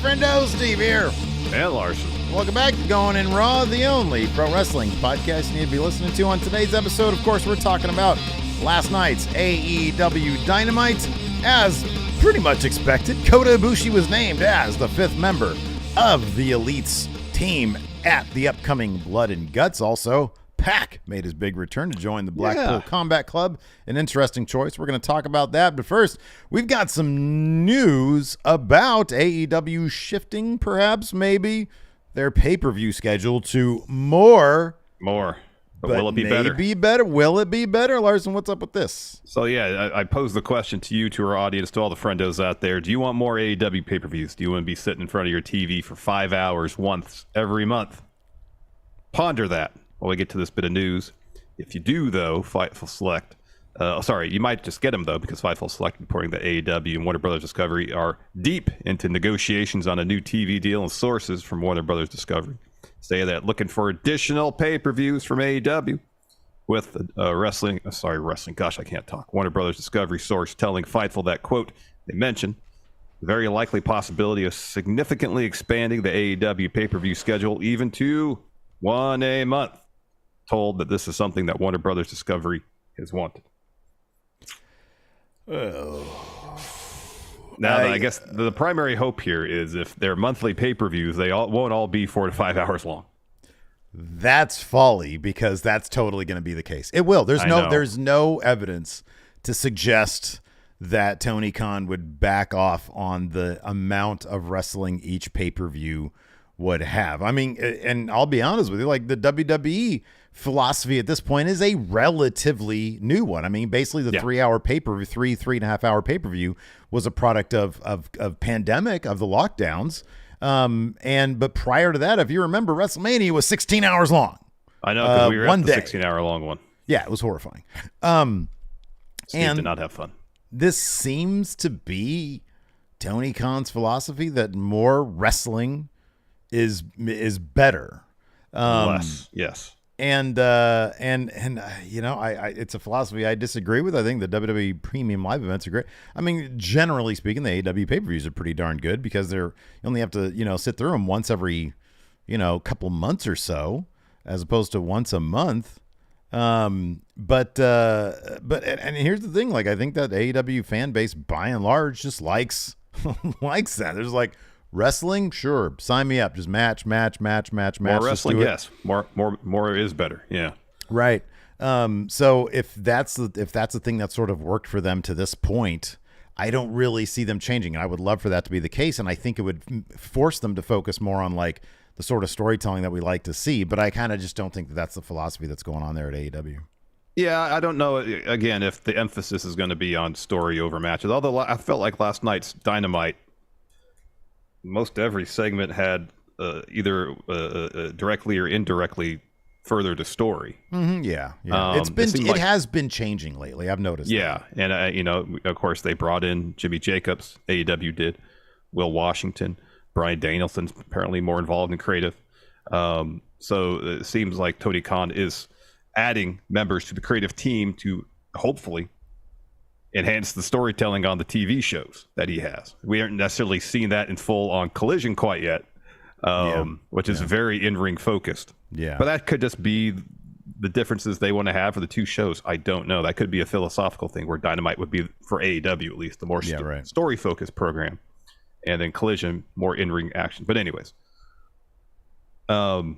Friendo, Steve here. And Larson. Welcome back to Going In Raw, the only pro wrestling podcast you need to be listening to. On today's episode, of course, we're talking about last night's AEW Dynamite. As pretty much expected, Kota Ibushi was named as the 5th member of the Elite's team at the upcoming Blood and Guts. Also, Pac made his big return to join the Blackpool Combat Club. An interesting choice. We're going to talk about that. But first, we've got some news about AEW shifting, perhaps, maybe, their pay-per-view schedule to more. But will it be better? Will it be better? Larson, what's up with this? So, yeah, I posed the question to you, to our audience, to all the friendos out there. Do you want more AEW pay-per-views? Do you want to be sitting in front of your TV for 5 hours once every month? Ponder that while we get to this bit of news. If you do, though, Fightful Select, you might just get them, though, because Fightful Select reporting that AEW and Warner Brothers Discovery are deep into negotiations on a new TV deal, and sources from Warner Brothers Discovery say that looking for additional pay-per-views from AEW with wrestling. Gosh, I can't talk. Warner Brothers Discovery source telling Fightful that, quote, they mentioned the very likely possibility of significantly expanding the AEW pay-per-view schedule even to one a month. Told that this is something that Warner Brothers Discovery has wanted. Now, I guess the primary hope here is if they're monthly pay-per-views, they won't all be 4 to 5 hours long. That's folly, because that's totally going to be the case. It will. There's no evidence to suggest that Tony Khan would back off on the amount of wrestling each pay-per-view would have. I mean, and I'll be honest with you, like the WWE philosophy at this point is a relatively new one. I mean, basically the 3-hour pay-per-view, 3.5 hour payper-view was a product of pandemic, of the lockdowns. But prior to that, if you remember, WrestleMania was 16 hours long. I know, because we were at the 16-hour long one. Yeah, it was horrifying. Steve did not have fun. This seems to be Tony Khan's philosophy, that more wrestling is better. Less, yes. And you know, it's a philosophy I disagree with. I think the WWE premium live events are great. I mean, generally speaking, the AEW pay-per-views are pretty darn good, because you only have to, sit through them once every, couple months or so, as opposed to once a month. But here's the thing, like, I think that AEW fan base by and large just likes that. There's like, wrestling, sure, sign me up. Just match. More wrestling, yes. More is better. Yeah. Right. So if that's the thing that sort of worked for them to this point, I don't really see them changing. And I would love for that to be the case. And I think it would force them to focus more on like the sort of storytelling that we like to see. But I kind of just don't think that that's the philosophy that's going on there at AEW. Yeah, I don't know, again, if the emphasis is going to be on story over matches. Although I felt like last night's Dynamite, most every segment had either directly or indirectly furthered a story. Mm-hmm, yeah. It has been changing lately. I've noticed. Yeah, that. And of course, they brought in Jimmy Jacobs. AEW did. Will Washington, Bryan Danielson's apparently more involved in creative. So it seems like Tony Khan is adding members to the creative team to hopefully enhance the storytelling on the TV shows that he has. We haven't necessarily seen that in full on Collision quite yet, which is very in-ring focused. Yeah. But that could just be the differences they want to have for the two shows. I don't know. That could be a philosophical thing where Dynamite would be, for AEW at least, the more story-focused program. And then Collision, more in-ring action. But anyways, I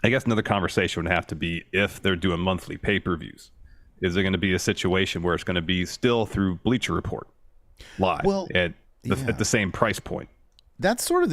guess another conversation would have to be if they're doing monthly pay-per-views. Is there going to be a situation where it's going to be still through Bleacher Report live at the same price point? That's sort of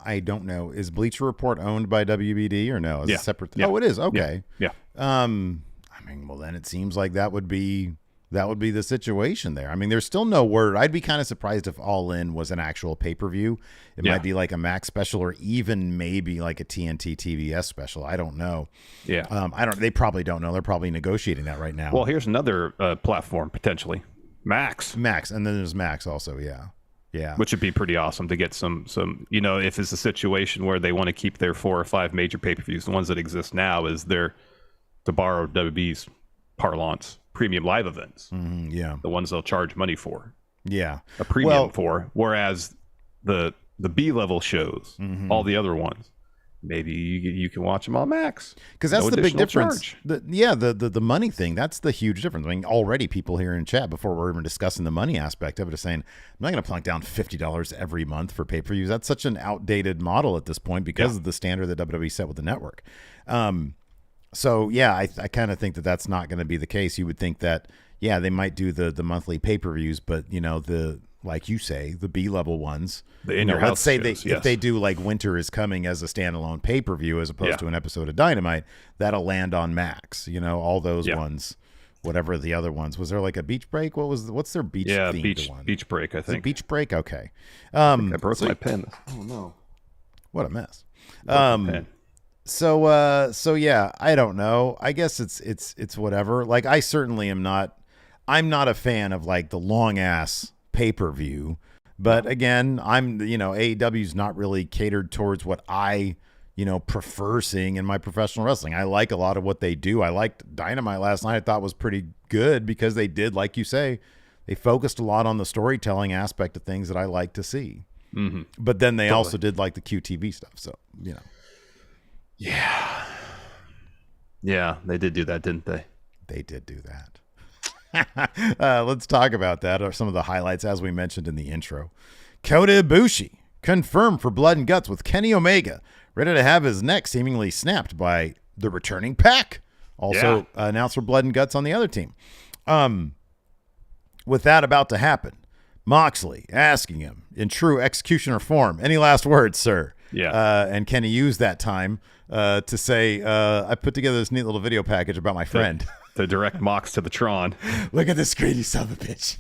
I don't know. Is Bleacher Report owned by WBD or no? Is it separate? Oh, it is. Okay. Yeah. I mean, well, then it seems like that would be the situation there. I mean, there's still no word. I'd be kind of surprised if All In was an actual pay-per-view. It might be like a Max special, or even maybe like a TNT TBS special. I don't know. Yeah. They probably don't know. They're probably negotiating that right now. Well, here's another platform potentially. Max. And then there's Max also. Yeah. Yeah. Which would be pretty awesome to get some, if it's a situation where they want to keep their 4 or 5 major pay-per-views, the ones that exist now is their, to borrow WB's parlance, premium live events. The ones they'll charge money for. Yeah. A premium for. Whereas the B level shows, all the other ones. Maybe you can watch them on Max, because that's the big difference. The money thing, that's the huge difference. I mean, already people here in chat, before we're even discussing the money aspect of it, are saying, I'm not going to plunk down $50 every month for pay-per-views. That's such an outdated model at this point because of the standard that WWE set with the network. So yeah, I kind of think that that's not going to be the case. You would think that, yeah, they might do the monthly pay-per-views, but like you say, the B-level ones, let's say if they do like Winter is Coming as a standalone pay-per-view as opposed to an episode of Dynamite, that'll land on Max, all those ones, whatever the other ones. Was there like a beach break? What's their beach themed one? Beach break, I think. Beach break? Okay. I broke my pen. Oh no. What a mess. So yeah, I don't know. I guess it's whatever. Like, I certainly I'm not a fan of like the long ass pay-per-view, but again, AEW's not really catered towards what I prefer seeing in my professional wrestling. I like a lot of what they do. I liked Dynamite last night. I thought was pretty good because they did, like you say, they focused a lot on the storytelling aspect of things that I like to see. But then they also did like the QTV stuff, so yeah, they did do that, didn't they? They did do that. Let's talk about that, or some of the highlights as we mentioned in the intro. Kota Ibushi confirmed for Blood and Guts with Kenny Omega, ready to have his neck seemingly snapped by the returning Pac. Also announced for Blood and Guts on the other team. With that about to happen, Moxley asking him in true executioner form, any last words, sir? And Kenny used that time to say, I put together this neat little video package about my friend. The direct Mox to the Tron. Look at the screen, you son of a bitch.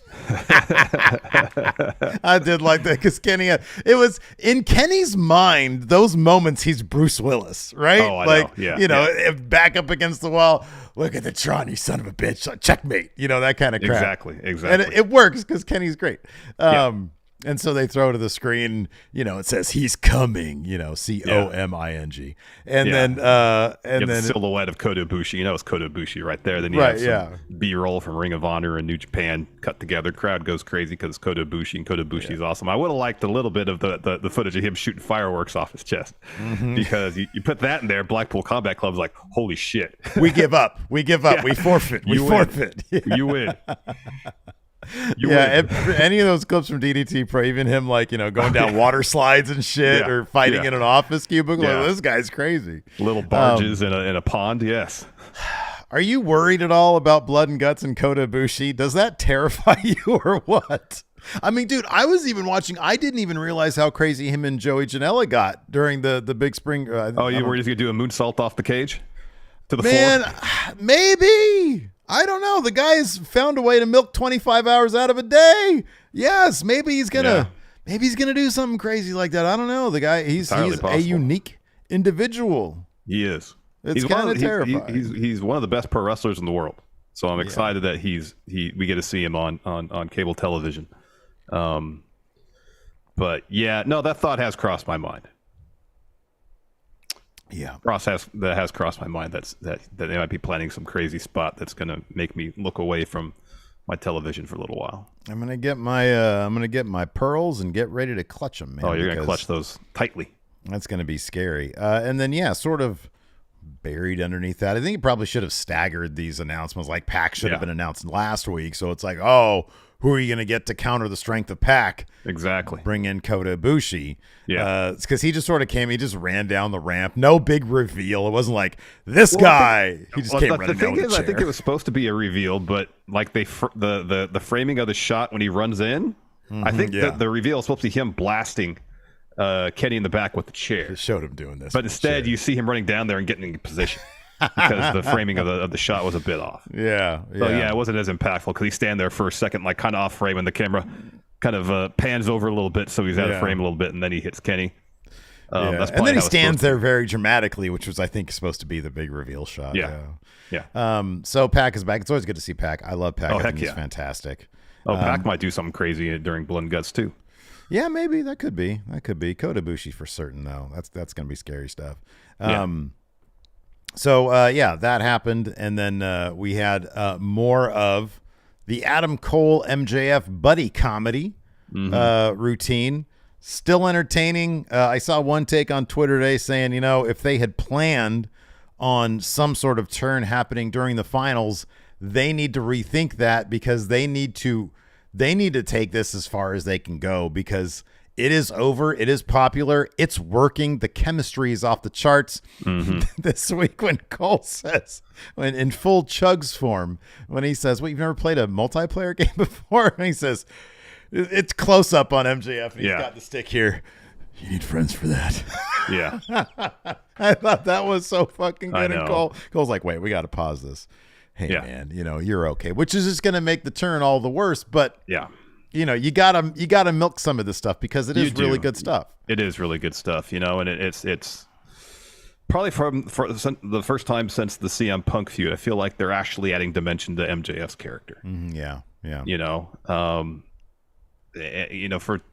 I did like that because Kenny, it was in Kenny's mind, those moments he's Bruce Willis, right? Oh, I know. Back up against the wall. Look at the Tron, you son of a bitch. Checkmate. That kind of crap. Exactly. And it works because Kenny's great. And so they throw to the screen, it says he's coming, COMING. And then the silhouette of Kota Ibushi, it's Kota Ibushi right there. Then you have some B-roll from Ring of Honor and New Japan cut together. Crowd goes crazy because it's Kota Ibushi, and Kota Ibushi is awesome. I would have liked a little bit of the footage of him shooting fireworks off his chest because you put that in there, Blackpool Combat Club's like, holy shit. We give up. We forfeit. We forfeit. You win. Any of those clips from DDT Pro, even him going down water slides and shit, or fighting in an office cubicle, like, this guy's crazy. Little barges in a pond, yes. Are you worried at all about Blood and Guts and Kota Ibushi? Does that terrify you or what? I mean, dude, I was even watching. I didn't even realize how crazy him and Joey Janela got during the big spring. You were just gonna do a moonsault off the cage to the floor? Man, maybe. I don't know. The guy's found a way to milk 25 hours out of a day. Yes, maybe he's gonna do something crazy like that. I don't know. The guy, he's a unique individual. He is. It's kind of terrifying. He's one of the best pro wrestlers in the world. So I'm excited that we get to see him on cable television. But yeah, no, that thought has crossed my mind. Yeah, that has crossed my mind. That they might be planning some crazy spot that's going to make me look away from my television for a little while. I'm gonna get my pearls and get ready to clutch them, man. Oh, you're gonna clutch those tightly. That's gonna be scary. And then sort of buried underneath that, I think he probably should have staggered these announcements. Like Pac should have been announced last week, so it's like, oh, who are you going to get to counter the strength of Pac? Exactly. Bring in Kota Ibushi. Yeah. Because he just sort of came. He just ran down the ramp. No big reveal. It wasn't like, this guy. He just came running down with a chair. I think it was supposed to be a reveal, but like the framing of the shot when he runs in, I think the reveal is supposed to be him blasting Kenny in the back with the chair. Just showed him doing this. But instead, you see him running down there and getting in position. Because the framing of the shot was a bit off. Yeah. So it wasn't as impactful because he's standing there for a second, like kind of off frame, and the camera kind of pans over a little bit, so he's out of frame a little bit, and then he hits Kenny. And then he stands there very dramatically, which was, I think, supposed to be the big reveal shot. Yeah. So Pac is back. It's always good to see Pac. I love Pac. Oh, I think he's fantastic. Pac might do something crazy during Blood and Guts too. Yeah, maybe that could be. Kota Ibushi for certain, though. That's going to be scary stuff. So, that happened. And then we had more of the Adam Cole MJF buddy comedy routine. Still entertaining. I saw one take on Twitter today saying, if they had planned on some sort of turn happening during the finals, they need to rethink that because they need to take this as far as they can go because it is over. It is popular. It's working. The chemistry is off the charts. This week when Cole says, when in full Chugs form, when he says, you've never played a multiplayer game before? And he says, it's close up on MJF. He's got the stick here. You need friends for that. Yeah. I thought that was so fucking good. And Cole's like, wait, we got to pause this. Hey, man, you're okay. Which is just going to make the turn all the worse. But you gotta milk some of this stuff because it is really good stuff. It is really good stuff, and it's probably for the first time since the CM Punk feud. I feel like they're actually adding dimension to MJF's character. Yeah.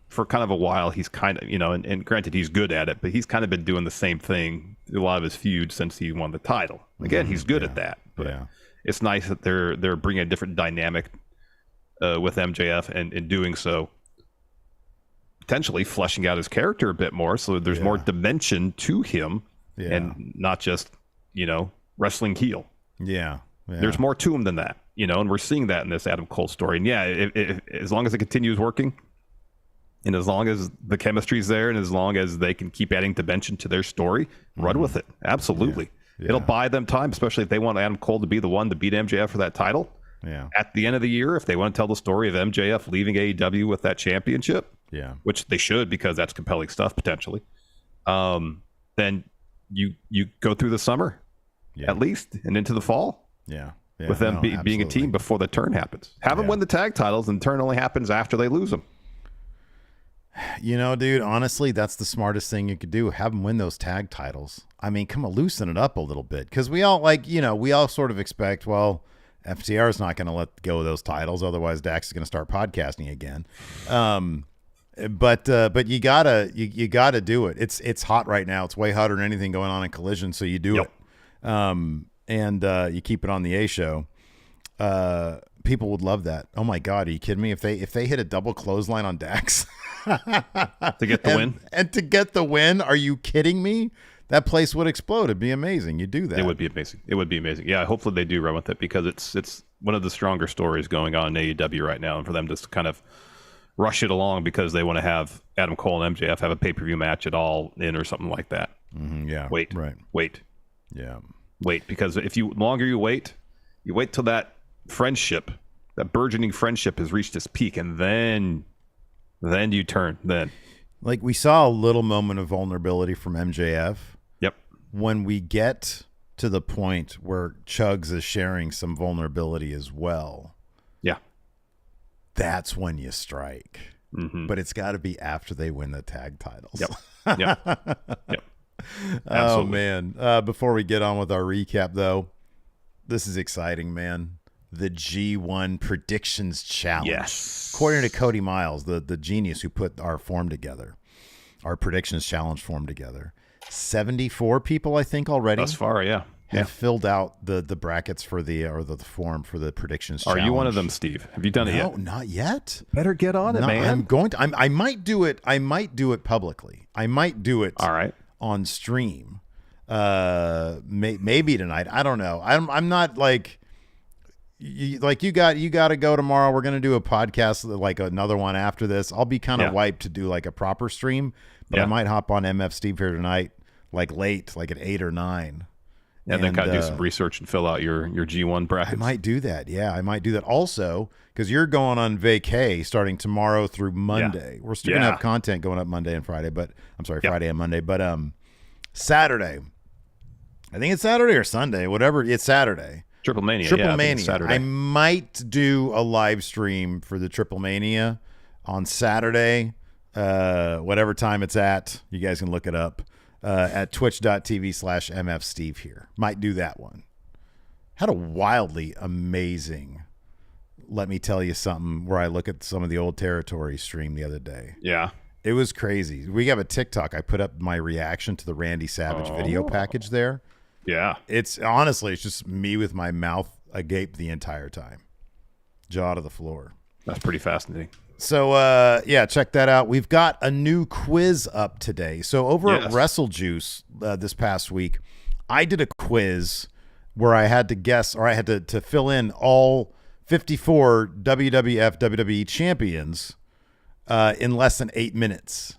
For kind of a while, he's kind of and granted he's good at it, but he's kind of been doing the same thing a lot of his feuds since he won the title. Again, he's good at that, but it's nice that they're bringing a different dynamic. With MJF and in doing so, potentially fleshing out his character a bit more, so there's more dimension to him, and not just wrestling heel. There's more to him than that, and we're seeing that in this Adam Cole story. And as long as it continues working, and as long as the chemistry's there, and as long as they can keep adding dimension to their story, run with it. Absolutely, it'll buy them time, especially if they want Adam Cole to be the one to beat MJF for that title. At the end of the year, if they want to tell the story of MJF leaving AEW with that championship, which they should because that's compelling stuff potentially, then you go through the summer at least and into the fall with them being a team before the turn happens. Have them win the tag titles, and the turn only happens after they lose them. Dude, honestly, that's the smartest thing you could do. Have them win those tag titles. I mean, come on, loosen it up a little bit because we all we all sort of expect, FTR is not going to let go of those titles. Otherwise, Dax is going to start podcasting again. But you gotta do it. It's hot right now. It's way hotter than anything going on in Collision. So you do it. And you keep it on the A show. People would love that. Oh my God. Are you kidding me? If they hit a double clothesline on Dax to get the win and to get the win. Are you kidding me? That place would explode. It'd be amazing. You do that. It would be amazing. Yeah, hopefully they do run with it because it's one of the stronger stories going on in AEW right now, and for them to kind of rush it along because they want to have Adam Cole and MJF have a pay-per-view match at All In or something like that. Wait. Wait, because if longer you wait till that friendship, that burgeoning friendship has reached its peak, and then you turn. Then, like, we saw a little moment of vulnerability from MJF. When we get to the point where Chugs is sharing some vulnerability as well, that's when you strike. But it's got to be after they win the tag titles. Oh, man. Before we get on with our recap, though, this is exciting, man. The G1 Predictions Challenge. Yes. According to Cody Miles, the genius who put our form together, our Predictions Challenge form together, 74 people, I think, already. Thus far, have filled out the brackets for the form for the Predictions Challenge. Are you one of them, Steve? Have you done it yet? No, not yet. Better get on it, man. I'm going to. I might do it. I might do it publicly. I might do it. All right. On stream. Maybe tonight. I don't know. I'm not like. You got to go tomorrow. We're gonna do a podcast, like another one after this. I'll be kind of wiped to do like a proper stream, but I might hop on MF Steve here tonight, like late, like at 8 or 9. And then kind of do some research and fill out your G1 brackets. I might do that. Yeah, I might do that. Also, because you're going on vacay starting tomorrow through Monday. We're still going to have content going up Monday and Friday, but I'm sorry, Friday and Monday. But Saturday, I think it's Saturday or Sunday, whatever. It's Saturday. Triple Mania. I might do a live stream for the Triple Mania on Saturday, whatever time it's at. You guys can look it up. At twitch.tv/MFSteve here. Might do that one. Had a wildly amazing, let me tell you something, where I look at some of the old territory stream the other day. Yeah. It was crazy. We have a TikTok. I put up my reaction to the Randy Savage video package there. Yeah. It's honestly, it's just me with my mouth agape the entire time. Jaw to the floor. That's pretty fascinating. Yeah, check that out. We've got a new quiz up today. So over at WrestleJuice this past week, I did a quiz where I had to guess, or I had to fill in all 54 WWF WWE champions in less than 8 minutes.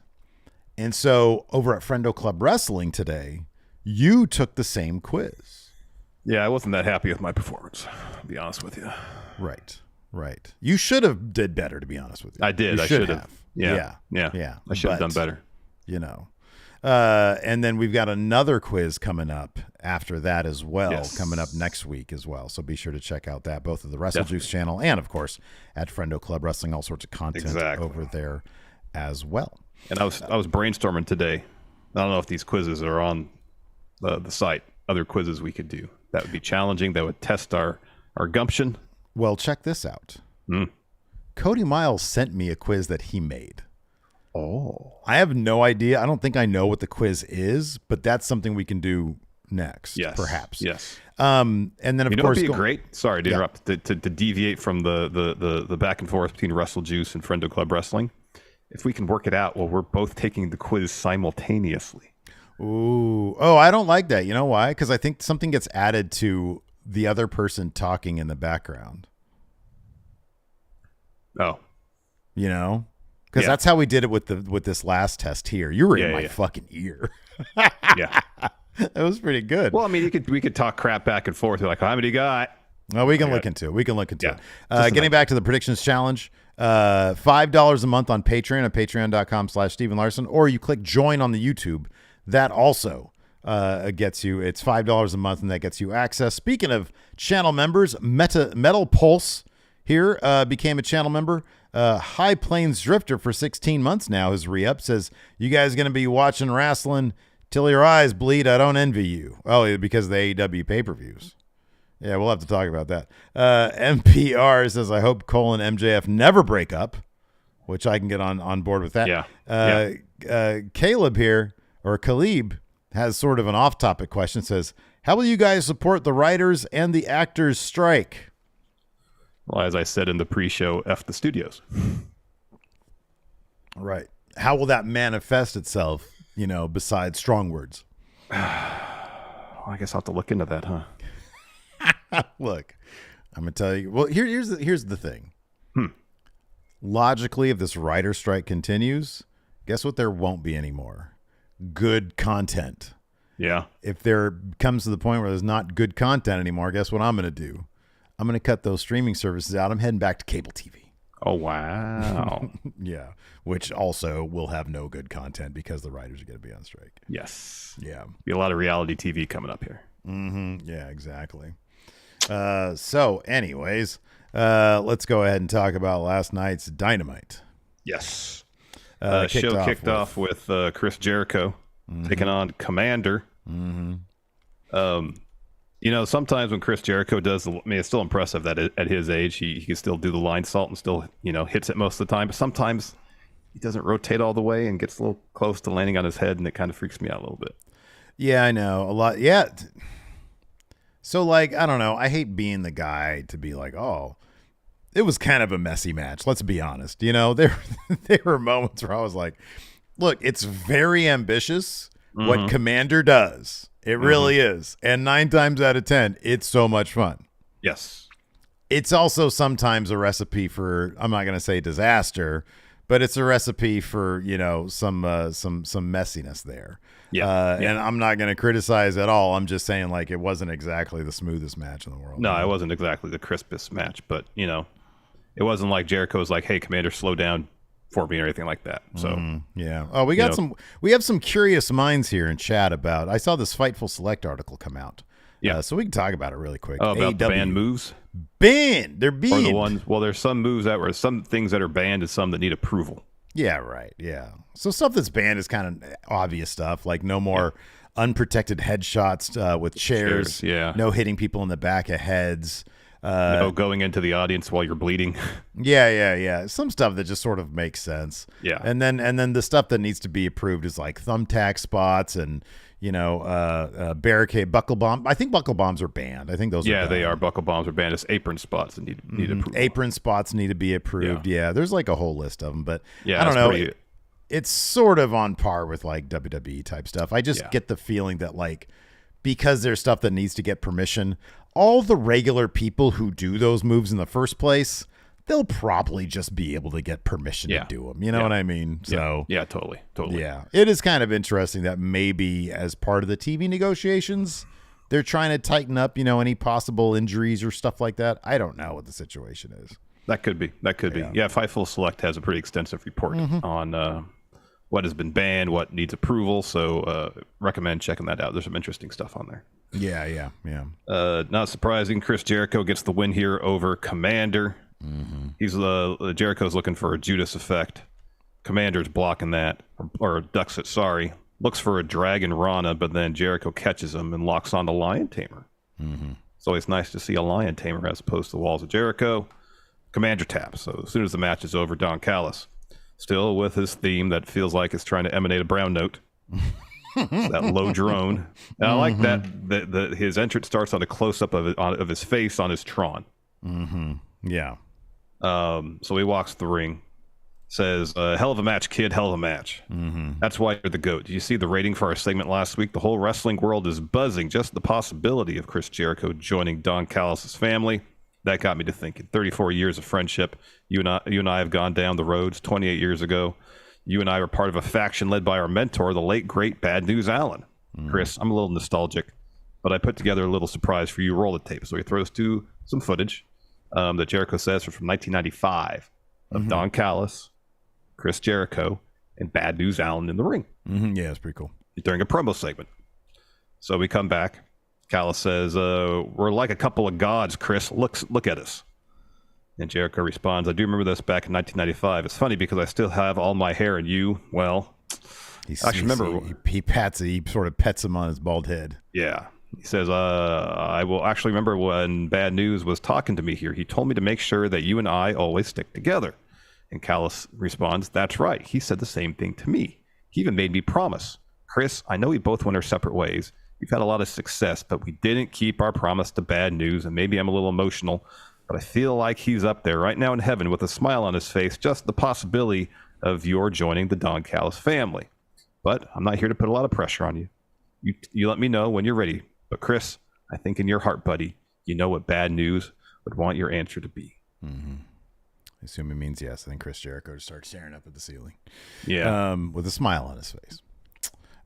And so over at Friendo Club Wrestling today, you took the same quiz. Yeah, I wasn't that happy with my performance, to be honest with you. Right. You should have did better, to be honest with you. I did. I should have. Yeah. I should have done better. You know. And then we've got another quiz coming up after that as well, coming up next week as well. So be sure to check out that, both of the WrestleJuice channel and, of course, at Friendo Club Wrestling, all sorts of content over there as well. And I was brainstorming today. I don't know if these quizzes are on the site, other quizzes we could do. That would be challenging. That would test our gumption. Well, check this out. Cody Miles sent me a quiz that he made. Oh. I have no idea. I don't think I know what the quiz is, but that's something we can do next, perhaps. Yes. And then, of course... It'd be great, sorry to interrupt, to deviate from the back and forth between WrestleJuice and Friendo Club Wrestling. If we can work it out, well, we're both taking the quiz simultaneously. Ooh. Oh, I don't like that. You know why? Because I think something gets added to the other person talking in the background. Oh. You know? Because that's how we did it with this last test here. You were in my fucking ear. Yeah. That was pretty good. Well, I mean, we could talk crap back and forth. You're like, how many you got? No, we can look into it. Getting back to the predictions challenge, $5 a month on Patreon at patreon.com/Stephen Larson, or you click join on the YouTube. That also gets you, it's $5 a month, and that gets you access. Speaking of channel members, Metal Pulse here became a channel member. High Plains Drifter for 16 months now is re-up. Says, you guys going to be watching wrestling till your eyes bleed. I don't envy you. Oh, because of the AEW pay-per-views. Yeah, we'll have to talk about that. MPR says, I hope Cole and MJF never break up, which I can get on board with that. Caleb here, or Caleb, has sort of an off-topic question. Says, how will you guys support the writers and the actors strike? Well, as I said in the pre-show, F the studios. Right. How will that manifest itself, besides strong words? Well, I guess I'll have to look into that, huh? Look, I'm going to tell you. Well, here's the thing. Logically, if this writer strike continues, guess what? There won't be any more good content. Yeah. If there comes to the point where there's not good content anymore, guess what I'm going to do? I'm going to cut those streaming services out. I'm heading back to cable TV. Oh, wow. Yeah, which also will have no good content because the writers are going to be on strike. Yes. Yeah. Be a lot of reality TV coming up here. Mm-hmm. Yeah, exactly. So anyways, let's go ahead and talk about last night's Dynamite. Yes. Show kicked off with Chris Jericho taking on Commander. Sometimes when Chris Jericho does, it's still impressive that at his age, he can still do the line salt and still, hits it most of the time. But sometimes he doesn't rotate all the way and gets a little close to landing on his head, and it kind of freaks me out a little bit. Yeah, I know. A lot. Yeah. So, I don't know. I hate being the guy to be like, oh, it was kind of a messy match. Let's be honest. There were moments where I was like, look, it's very ambitious what Commander does. It really is. And 9 times out of 10, it's so much fun. Yes. It's also sometimes a recipe for, I'm not going to say disaster, but it's a recipe for, some messiness there. Yeah. And I'm not going to criticize at all. I'm just saying, it wasn't exactly the smoothest match in the world. No, it wasn't exactly the crispest match, but, it wasn't like Jericho's like, hey, Commander, slow down for me or anything like that. So yeah. Oh, we have some curious minds here in chat about. I saw this Fightful Select article come out. Yeah. So we can talk about it really quick. Oh, about the banned moves. They're banned. Or the ones. Well, there's some moves some things that are banned and some that need approval. Yeah. Right. Yeah. So stuff that's banned is kind of obvious stuff, like no more unprotected headshots with chairs. Yeah. No hitting people in the back of heads. Going into the audience while you're bleeding. Yeah. Some stuff that just sort of makes sense. Yeah. And then the stuff that needs to be approved is like thumbtack spots and, barricade, buckle bomb. I think buckle bombs are banned. I think those. Yeah, are they are. Buckle bombs are banned. It's apron spots that need approval. Apron spots need to be approved. Yeah, there's like a whole list of them, but yeah, I don't know. It's sort of on par with like WWE type stuff. I just get the feeling that like because there's stuff that needs to get permission, all the regular people who do those moves in the first place, they'll probably just be able to get permission to do them. You know what I mean? So yeah, totally. Yeah, it is kind of interesting that maybe as part of the TV negotiations, they're trying to tighten up, any possible injuries or stuff like that. I don't know what the situation is. That could be. Yeah, Fightful Select has a pretty extensive report on what has been banned, what needs approval. So recommend checking that out. There's some interesting stuff on there. Yeah. Not surprising, Chris Jericho gets the win here over Commander. He's Jericho's looking for a Judas effect. Commander's blocking that, or ducks it. Sorry, looks for a Dragon Rana, but then Jericho catches him and locks on the Lion Tamer. It's always nice to see a Lion Tamer as opposed to the walls of Jericho. Commander taps. So as soon as the match is over, Don Callis, still with his theme that feels like it's trying to emanate a brown note. That low drone. And I like that his entrance starts on a close up of his face on his Tron. Yeah. So he walks the ring, says, hell of a match, kid, hell of a match. That's why you're the GOAT. Did you see the rating for our segment last week? The whole wrestling world is buzzing. Just the possibility of Chris Jericho joining Don Callis' family. That got me to thinking. 34 years of friendship. You and I have gone down the roads 28 years ago. You and I were part of a faction led by our mentor, the late, great Bad News Allen. Chris, I'm a little nostalgic, but I put together a little surprise for you. Roll the tape. So he throws to some footage that Jericho says from 1995 of Don Callis, Chris Jericho, and Bad News Allen in the ring. Yeah, it's pretty cool. During a promo segment. So we come back. Callis says, we're like a couple of gods, Chris. Look at us. And Jericho responds, I do remember this back in 1995. It's funny because I still have all my hair, and you, well, he sort of pets him on his bald head. Yeah. He says, I will actually remember when Bad News was talking to me here. He told me to make sure that you and I always stick together. And Callis responds, that's right. He said the same thing to me. He even made me promise. Chris, I know we both went our separate ways. We've had a lot of success, but we didn't keep our promise to Bad News, and maybe I'm a little emotional, but I feel like he's up there right now in heaven with a smile on his face, just the possibility of your joining the Don Callis family. But I'm not here to put a lot of pressure on you. You let me know when you're ready. But Chris, I think in your heart, buddy, you know what Bad News would want your answer to be. I assume it means yes. I think Chris Jericho starts staring up at the ceiling. Yeah. With a smile on his face.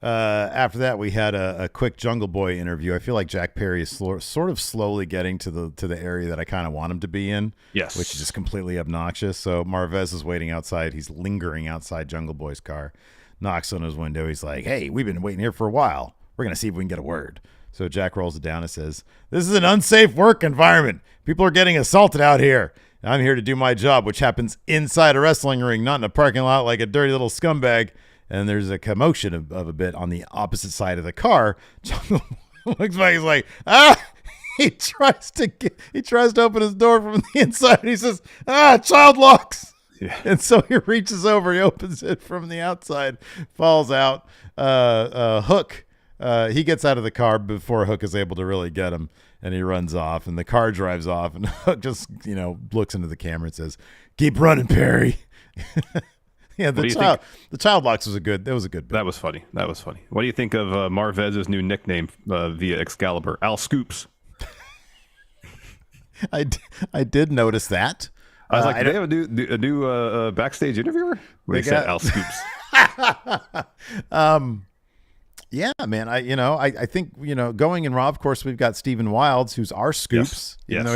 After that, we had a quick Jungle Boy interview. I feel like Jack Perry is sort of slowly getting to the area that I kind of want him to be in. Yes. Which is just completely obnoxious. So Marvez is waiting outside. He's lingering outside Jungle Boy's car. Knocks on his window. He's like, hey, we've been waiting here for a while. We're going to see if we can get a word. So Jack rolls it down and says, this is an unsafe work environment. People are getting assaulted out here. I'm here to do my job, which happens inside a wrestling ring, not in a parking lot like a dirty little scumbag. And there's a commotion of a bit on the opposite side of the car. Jungle Boy looks back. He's like, he tries to open his door from the inside. He says, child locks. Yeah. And so he reaches over. He opens it from the outside, falls out. Hook. He gets out of the car before Hook is able to really get him, and he runs off. And the car drives off, and Hook just looks into the camera and says, "Keep running, Perry." Yeah, the child locks was a good. That was a good bit. That was funny. What do you think of Marvez's new nickname via Excalibur, Al Scoops? I did notice that. I was like, do they have a new backstage interviewer? They said Al Scoops. Yeah, man. I think going in Raw. Of course, we've got Stephen Wilds, who's our Scoops. Yes. Even though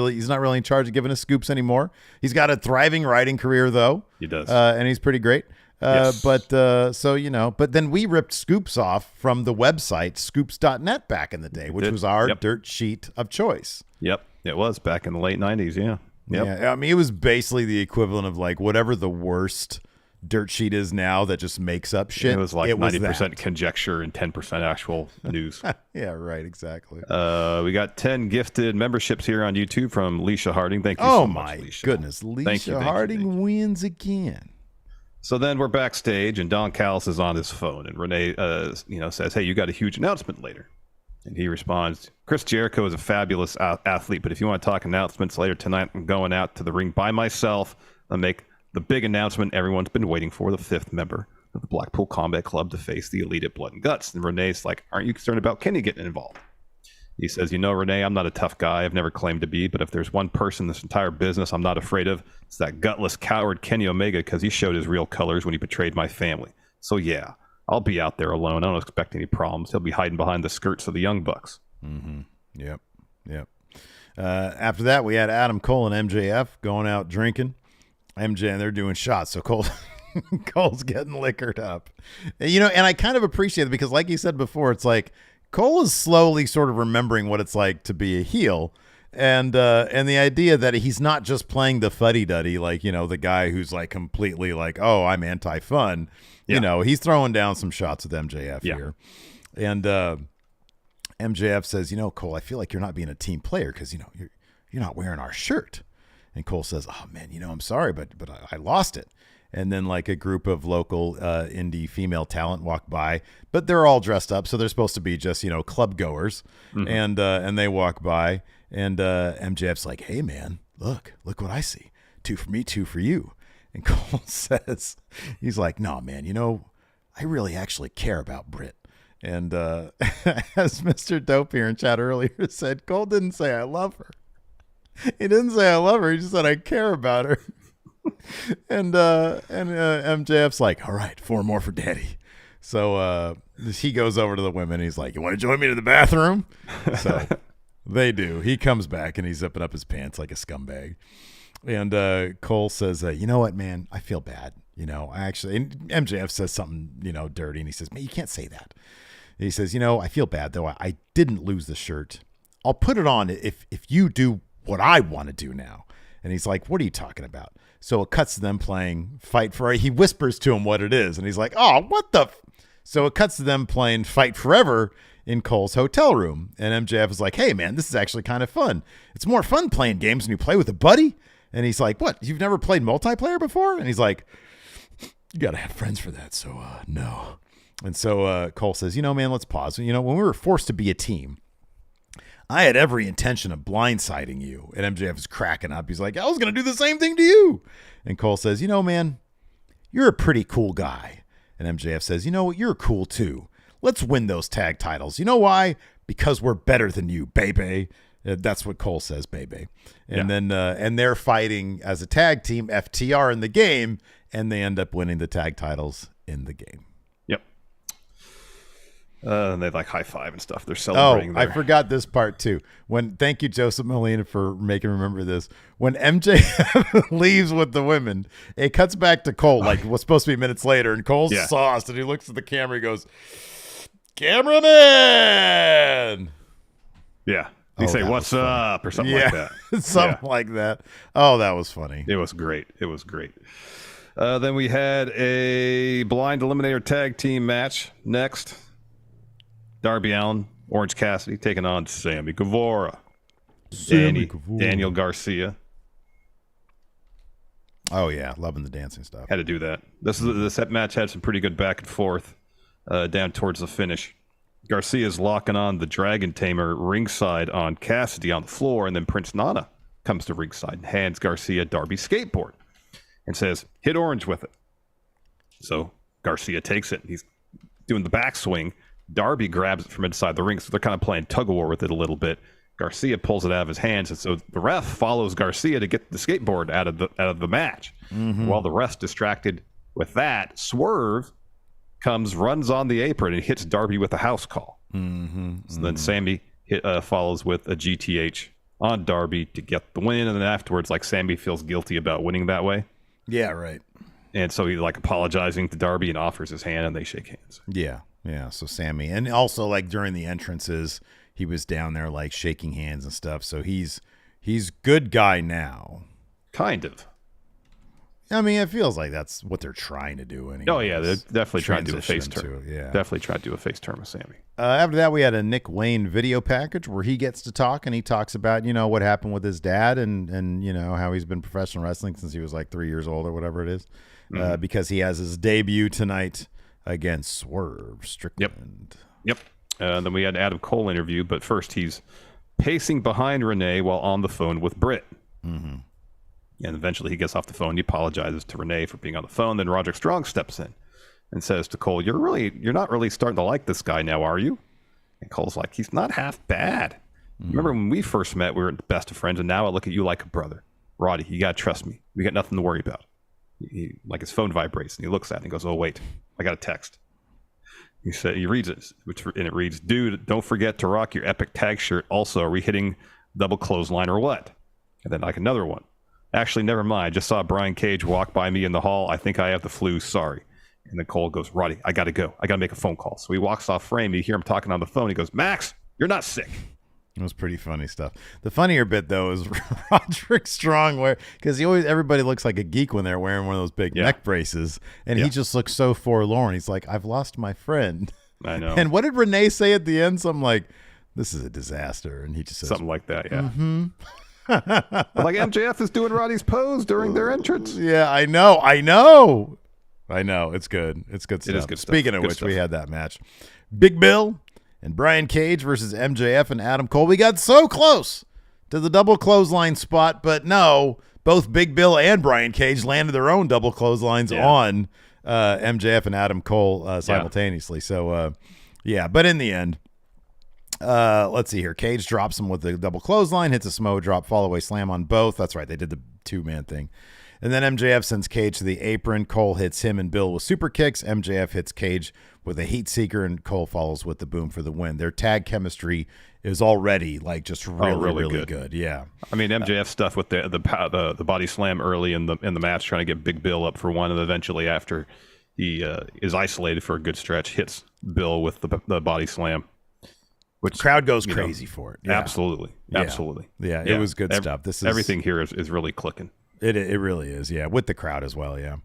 he's not really in charge of giving us Scoops anymore. He's got a thriving writing career though. He does, and he's pretty great. Yes. But then we ripped Scoops off from the website Scoops.net back in the day, which was our dirt sheet of choice. Yep, it was back in the late 90s. Yeah. Yep. Yeah, I mean, it was basically the equivalent of like whatever the worst dirt sheet is now that just makes up shit. It was like 90% conjecture and 10% actual news. Yeah, right, exactly. We got 10 gifted memberships here on YouTube from Leisha Harding. Thank you so much, Leisha. Goodness. Leisha Harding wins again. So then we're backstage, and Don Callis is on his phone, and Renee, says, "Hey, you got a huge announcement later." And he responds, "Chris Jericho is a fabulous athlete, but if you want to talk announcements later tonight, I'm going out to the ring by myself and make the big announcement everyone's been waiting for, the 5th member of the Blackpool Combat Club to face the Elite at Blood and Guts." And Renee's like, "Aren't you concerned about Kenny getting involved?" He says, Renee, I'm not a tough guy. I've never claimed to be, but if there's one person in this entire business I'm not afraid of, it's that gutless coward Kenny Omega, because he showed his real colors when he betrayed my family. So yeah, I'll be out there alone. I don't expect any problems. He'll be hiding behind the skirts of the Young Bucks. Mm-hmm. Yep. After that, we had Adam Cole and MJF going out drinking. MJ, and they're doing shots, so Cole's getting liquored up. And I kind of appreciate it because, like you said before, it's like Cole is slowly sort of remembering what it's like to be a heel, and the idea that he's not just playing the fuddy-duddy, like, the guy who's like completely like, oh, I'm anti-fun. Yeah. He's throwing down some shots with MJF here. And MJF says, Cole, I feel like you're not being a team player because, you're not wearing our shirt. And Cole says, oh, man, I'm sorry, but I lost it. And then like a group of local indie female talent walk by, but they're all dressed up. So they're supposed to be just, club goers. Mm-hmm. And they walk by, and MJF's like, hey, man, look what I see. 2 for me, 2 for you. And Cole says, he's like, no, man, I really actually care about Britt. And as Mr. Dope here in chat earlier said, Cole didn't say I love her. He didn't say I love her. He just said I care about her. And MJF's like, all right, 4 more for daddy. So he goes over to the women. He's like, you want to join me to the bathroom? So they do. He comes back and he's zipping up his pants like a scumbag. And Cole says, you know what, man, I feel bad. And MJF says something, dirty. And he says, man, you can't say that. And he says, I feel bad, though. I didn't lose the shirt. I'll put it on if you do what I want to do now. And he's like, what are you talking about? So it cuts to them playing Fight Forever. He whispers to him what it is. And he's like, oh, what the? So it cuts to them playing Fight Forever in Cole's hotel room. And MJF is like, hey, man, this is actually kind of fun. It's more fun playing games when you play with a buddy. And he's like, what? You've never played multiplayer before? And he's like, you got to have friends for that. So no. And so Cole says, man, let's pause. When we were forced to be a team, I had every intention of blindsiding you. And MJF is cracking up. He's like, I was going to do the same thing to you. And Cole says, man, you're a pretty cool guy. And MJF says, you know what? You're cool too. Let's win those tag titles. You know why? Because we're better than you, baby. That's what Cole says, baby. And then and they're fighting as a tag team, FTR in the game, and they end up winning the tag titles in the game. And they like high five and stuff. They're celebrating. I forgot this part too. Thank you, Joseph Molina, for making remember this. When MJ leaves with the women, it cuts back to Cole, like what's supposed to be minutes later, and Cole's sauced, and he looks at the camera, he goes, "Cameraman!" Yeah. They say, "What's up?" or something like that. Something like that. Oh, that was funny. It was great. Then we had a blind eliminator tag team match next. Darby Allin, Orange Cassidy taking on Sammy Guevara, Daniel Garcia. Oh yeah, loving the dancing stuff. Had to do that. This match had some pretty good back and forth down towards the finish. Garcia's locking on the Dragon Tamer ringside on Cassidy on the floor, and then Prince Nana comes to ringside and hands Garcia Darby's skateboard and says, "Hit Orange with it." So Garcia takes it. He's doing the backswing. Darby grabs it from inside the ring, so they're kind of playing tug-of-war with it a little bit. Garcia pulls it out of his hands, and so the ref follows Garcia to get the skateboard out of the match. Mm-hmm. While the ref's distracted with that, Swerve runs on the apron and hits Darby with a house call. Mm-hmm. So then Sammy follows with a GTH on Darby to get the win, and then afterwards, like, Sammy feels guilty about winning that way. Yeah, right. And so he's like apologizing to Darby and offers his hand, and they shake hands. Yeah. So Sammy, and also like during the entrances, he was down there like shaking hands and stuff. So he's good guy now. Kind of. I mean, it feels like that's what they're trying to do anyway. Oh, yeah, they're definitely trying to do a face turn. Yeah. Definitely trying to do a face turn with Sammy. After that, we had a Nick Wayne video package where he gets to talk, and he talks about, what happened with his dad and how he's been professional wrestling since he was like 3 years old or whatever it is, because he has his debut tonight against Swerve Strickland. Yep. Then we had an Adam Cole interview, but first he's pacing behind Renee while on the phone with Britt. Mm-hmm. And eventually he gets off the phone. He apologizes to Renee for being on the phone. Then Roderick Strong steps in and says to Cole, you're not really starting to like this guy now, are you? And Cole's like, he's not half bad. Remember when we first met, we were the best of friends, and now I look at you like a brother. Roddy, you got to trust me. We got nothing to worry about. Like his phone vibrates, and he looks at it and he goes, oh, wait, I got a text. He reads it, and it reads, dude, don't forget to rock your epic tag shirt. Also, are we hitting double clothesline or what? And then like another one. Actually, never mind. Just saw Brian Cage walk by me in the hall. I think I have the flu. Sorry. And then Cole goes, Roddy, I got to go. I got to make a phone call. So he walks off frame. You hear him talking on the phone. He goes, Max, you're not sick. It was pretty funny stuff. The funnier bit, though, is Roderick Strong, because everybody looks like a geek when they're wearing one of those big neck braces, and he just looks so forlorn. He's like, I've lost my friend. I know. And what did Renee say at the end? Something like, this is a disaster. And he just says, something like that, yeah. Mm-hmm. Like MJF is doing Roddy's pose during their entrance. Yeah, I know. It's good. It's good stuff. It is good stuff. Speaking of which, we had that match. Big Bill and Brian Cage versus MJF and Adam Cole. We got so close to the double clothesline spot, but no, both Big Bill and Brian Cage landed their own double clotheslines on MJF and Adam Cole simultaneously. So, but in the end, let's see here. Cage drops him with the double clothesline, hits a Samoa drop, fall away slam on both. That's right. They did the 2-man thing. And then MJF sends Cage to the apron. Cole hits him and Bill with super kicks. MJF hits Cage with a heat seeker, and Cole follows with the boom for the win. Their tag chemistry is already like just really good. Yeah. I mean, MJF stuff with the body slam early in the match, trying to get Big Bill up for one, and eventually after he is isolated for a good stretch, hits Bill with the body slam. Which crowd goes crazy for it. Yeah. Absolutely. Yeah, it was good stuff. Everything here is really clicking. It really is, yeah, with the crowd as well, yeah.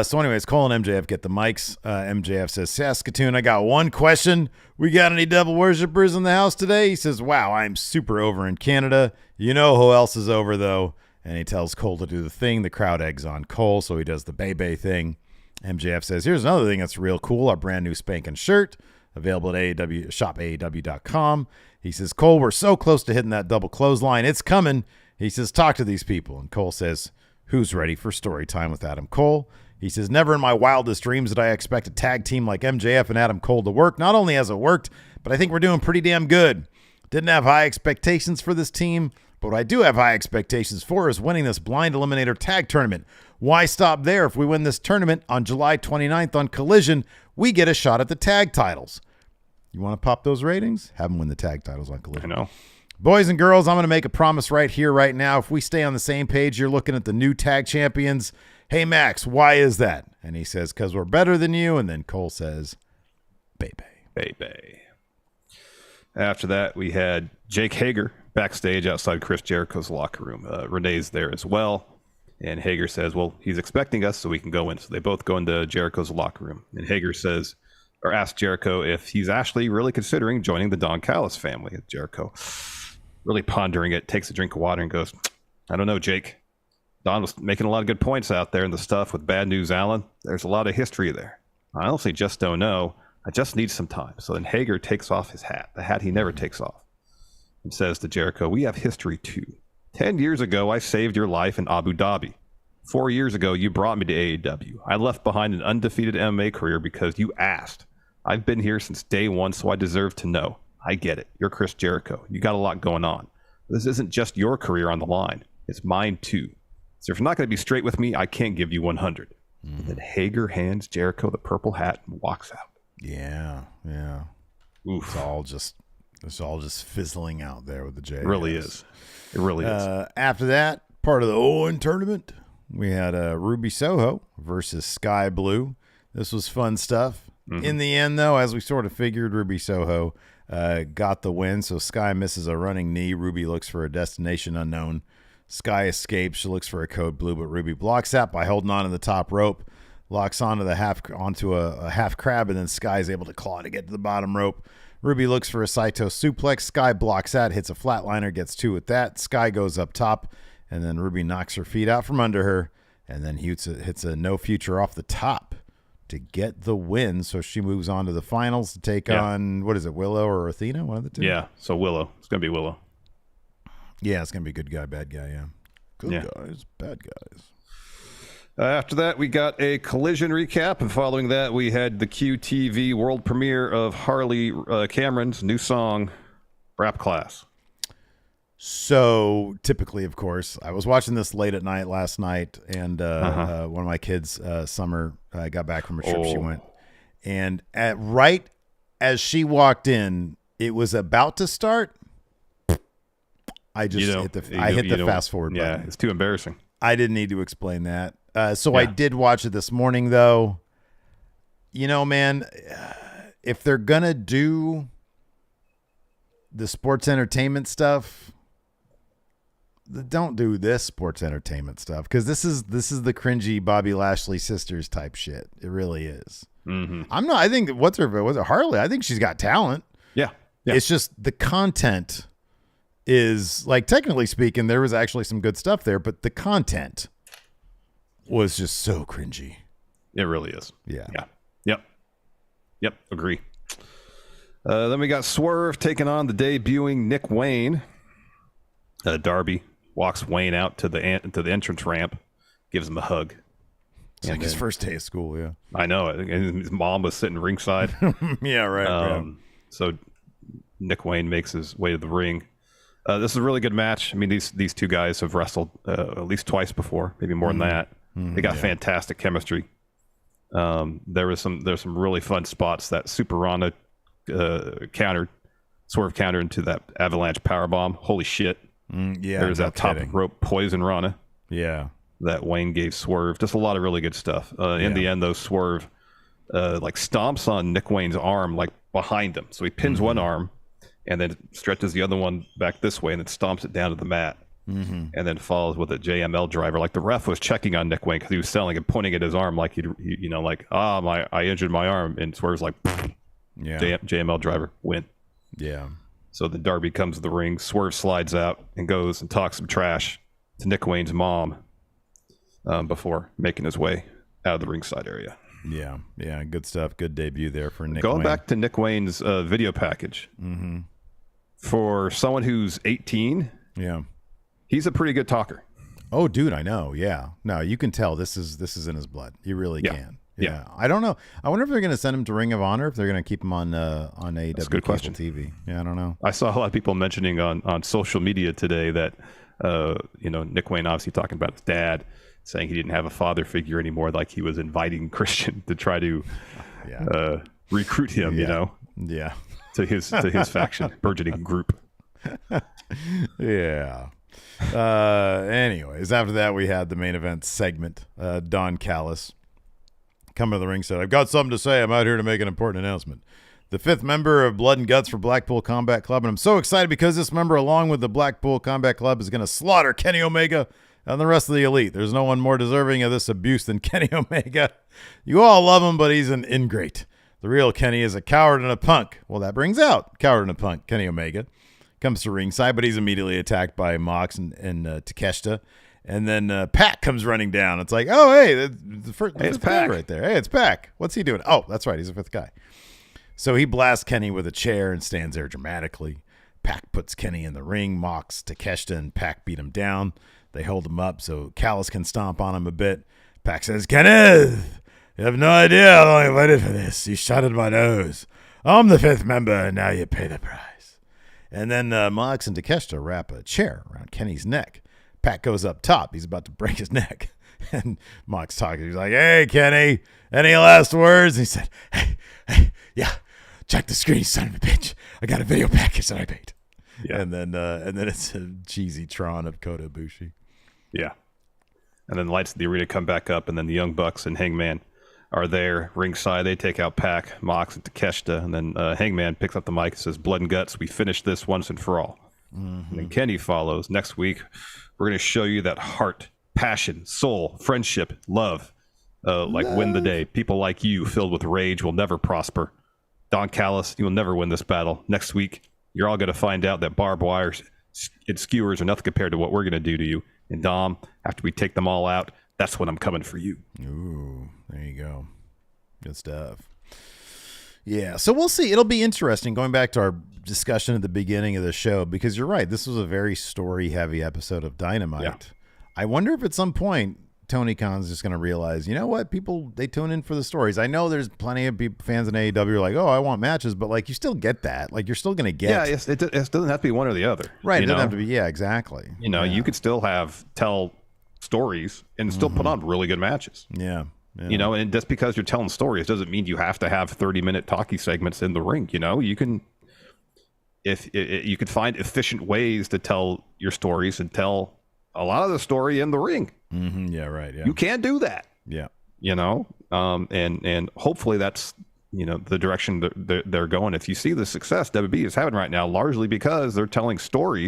So anyways, Cole and MJF get the mics. MJF says, Saskatoon, I got one question. We got any devil worshippers in the house today? He says, wow, I'm super over in Canada. You know who else is over, though? And he tells Cole to do the thing. The crowd eggs on Cole, so he does the Bebe thing. MJF says, here's another thing that's real cool, our brand new spanking shirt, available at shopaew.com. He says, Cole, we're so close to hitting that double clothesline. It's coming. He says, talk to these people. And Cole says, who's ready for story time with Adam Cole? He says, never in my wildest dreams did I expect a tag team like MJF and Adam Cole to work. Not only has it worked, but I think we're doing pretty damn good. Didn't have high expectations for this team, but what I do have high expectations for is winning this blind eliminator tag tournament. Why stop there? If we win this tournament on July 29th on Collision, we get a shot at the tag titles. You want to pop those ratings? Have them win the tag titles on Collision. I know. Boys and girls, I'm going to make a promise right here, right now. If we stay on the same page, you're looking at the new tag champions. Hey, Max, why is that? And he says, because we're better than you. And then Cole says, Bebe. After that, we had Jake Hager backstage outside Chris Jericho's locker room. Renee's there as well. And Hager says, well, he's expecting us so we can go in. So they both go into Jericho's locker room. And Hager says, or asks Jericho if he's actually really considering joining the Don Callis family. Jericho, really pondering it, takes a drink of water and goes, I don't know, Jake. Don was making a lot of good points out there in the stuff with Bad News Allen. There's a lot of history there. I honestly just don't know. I just need some time. So then Hager takes off his hat, the hat he never takes off, and says to Jericho, we have history too. 10 years ago, I saved your life in Abu Dhabi. 4 years ago, you brought me to AEW. I left behind an undefeated MMA career because you asked. I've been here since day one, so I deserve to know. I get it. You're Chris Jericho. You got a lot going on. This isn't just your career on the line. It's mine too. So if you're not going to be straight with me, I can't give you 100. And then Hager hands Jericho the purple hat and walks out. Yeah. Oof. It's all just fizzling out there with the J. It really is. After that, part of the Owen tournament, we had Ruby Soho versus Sky Blue. This was fun stuff. Mm-hmm. In the end, though, as we sort of figured, Ruby Soho got the win. So Sky misses a running knee. Ruby looks for a destination unknown. Sky escapes. She looks for a code blue, but Ruby blocks that by holding on to the top rope. Locks onto a half crab, and then Sky is able to claw to get to the bottom rope. Ruby looks for a Saito suplex. Sky blocks that, hits a flatliner, gets 2 with that. Sky goes up top, and then Ruby knocks her feet out from under her, and then hits a no future off the top to get the win. So she moves on to the finals to take on, what is it, Willow or Athena? One of the two? Yeah, so Willow. It's going to be Willow. Yeah, it's going to be good guy, bad guy, yeah. Good guys, bad guys. After that, we got a Collision recap, and following that, we had the QTV world premiere of Harley Cameron's new song, Rap Class. So, typically, of course, I was watching this late at night last night, and one of my kids, Summer, got back from a trip she went. And right as she walked in, it was about to start. I just hit the fast forward button. Yeah, it's too embarrassing. I didn't need to explain that. I did watch it this morning, though. You know, man, if they're going to do the sports entertainment stuff, don't do this sports entertainment stuff, because this is the cringy Bobby Lashley sisters type shit. It really is. Mm-hmm. I think what's her Harley? I think she's got talent. Yeah. It's just the content is, like, technically speaking, there was actually some good stuff there, but the content was just so cringy. It really is. Yeah. Yep. Agree. Then we got Swerve taking on the debuting Nick Wayne. Darby walks Wayne out to the entrance ramp, gives him a hug. It's like his first day of school, yeah. I know it. And his mom was sitting ringside. Yeah, right. So Nick Wayne makes his way to the ring. This is a really good match. I mean, these two guys have wrestled at least twice before, maybe more than that. They got fantastic chemistry. There's some really fun spots. That Super Ronda Swerve counter into that avalanche powerbomb. Holy shit. There's that top rope poison Rana. Yeah. That Wayne gave Swerve. Just a lot of really good stuff. In the end, though, Swerve like stomps on Nick Wayne's arm, like behind him. So he pins one arm and then stretches the other one back this way and then stomps it down to the mat. And then follows with a JML driver. Like the ref was checking on Nick Wayne because he was selling and pointing at his arm like I injured my arm. And Swerve's like, JML driver, win. Yeah. So the Darby comes to the ring. Swerve slides out and goes and talks some trash to Nick Wayne's mom before making his way out of the ringside area. Yeah. Good stuff. Good debut there for Nick Wayne. Going back to Nick Wayne's video package. For someone who's 18, he's a pretty good talker. Oh, dude, I know. Yeah. No, you can tell this is in his blood. You really can. Yeah. I don't know. I wonder if they're going to send him to Ring of Honor, if they're going to keep him on AEW Cable TV. Yeah, I don't know. I saw a lot of people mentioning on social media today that Nick Wayne obviously talking about his dad, saying he didn't have a father figure anymore, like he was inviting Christian to try to recruit him, to his faction, burgeoning group. Anyways, after that, we had the main event segment. Don Callis come to the ring, said, "I've got something to say. I'm out here to make an important announcement. The 5th member of Blood and Guts for Blackpool Combat Club, and I'm so excited because this member, along with the Blackpool Combat Club, is going to slaughter Kenny Omega and the rest of the elite. There's no one more deserving of this abuse than Kenny Omega. You all love him, but he's an ingrate. The real Kenny is a coward and a punk." Well, that brings out coward and a punk. Kenny Omega comes to ringside, but he's immediately attacked by Mox and Takeshita. And then Pac comes running down. It's like, oh, hey, the first it's Pac right there. Hey, it's Pac. What's he doing? Oh, that's right. He's the 5th guy. So he blasts Kenny with a chair and stands there dramatically. Pac puts Kenny in the ring. Mox, Takeshita, and Pac beat him down. They hold him up so Callis can stomp on him a bit. Pac says, "Kenneth, you have no idea how long I waited for this. You shot at my nose. I'm the 5th member, and now you pay the price." And then Mox and Takeshita wrap a chair around Kenny's neck. Pac goes up top. He's about to break his neck. And Mox talking. He's like, "Hey, Kenny, any last words?" And he said, hey, yeah, check the screen, son of a bitch. I got a video package that I paid. Yeah. And then it's a cheesy Tron of Kota Ibushi. Yeah. And then the lights of the arena come back up, and then the Young Bucks and Hangman are there ringside. They take out Pac, Mox, and Takeshita. And then Hangman picks up the mic and says, "Blood and Guts, we finished this once and for all." And then Kenny follows. Next week, we're going to show you that heart, passion, soul, friendship, love, win the day. People like you filled with rage will never prosper. Don Callis, you will never win this battle. Next week, you're all going to find out that barbed wire and skewers are nothing compared to what we're going to do to you. And Dom, after we take them all out, that's when I'm coming for you. Ooh, there you go. Good stuff. Yeah, so we'll see. It'll be interesting going back to our discussion at the beginning of the show, because you're right. This was a very story-heavy episode of Dynamite. Yeah. I wonder if at some point Tony Khan's just going to realize, you know what, people, they tune in for the stories. I know there's plenty of fans in AEW who are like, oh, I want matches, but like you still get that. Like you're still going to get. Yeah, it doesn't have to be one or the other. Right, it doesn't have to be. Yeah, exactly. You could still tell stories and still put on really good matches. Yeah. And just because you're telling stories doesn't mean you have to have 30-minute talkie segments in the ring. You can, you could find efficient ways to tell your stories and tell a lot of the story in the ring. Mm-hmm. Yeah, right. Yeah, you can do that. Yeah, and hopefully that's the direction that they're going. If you see the success WB is having right now, largely because they're telling stories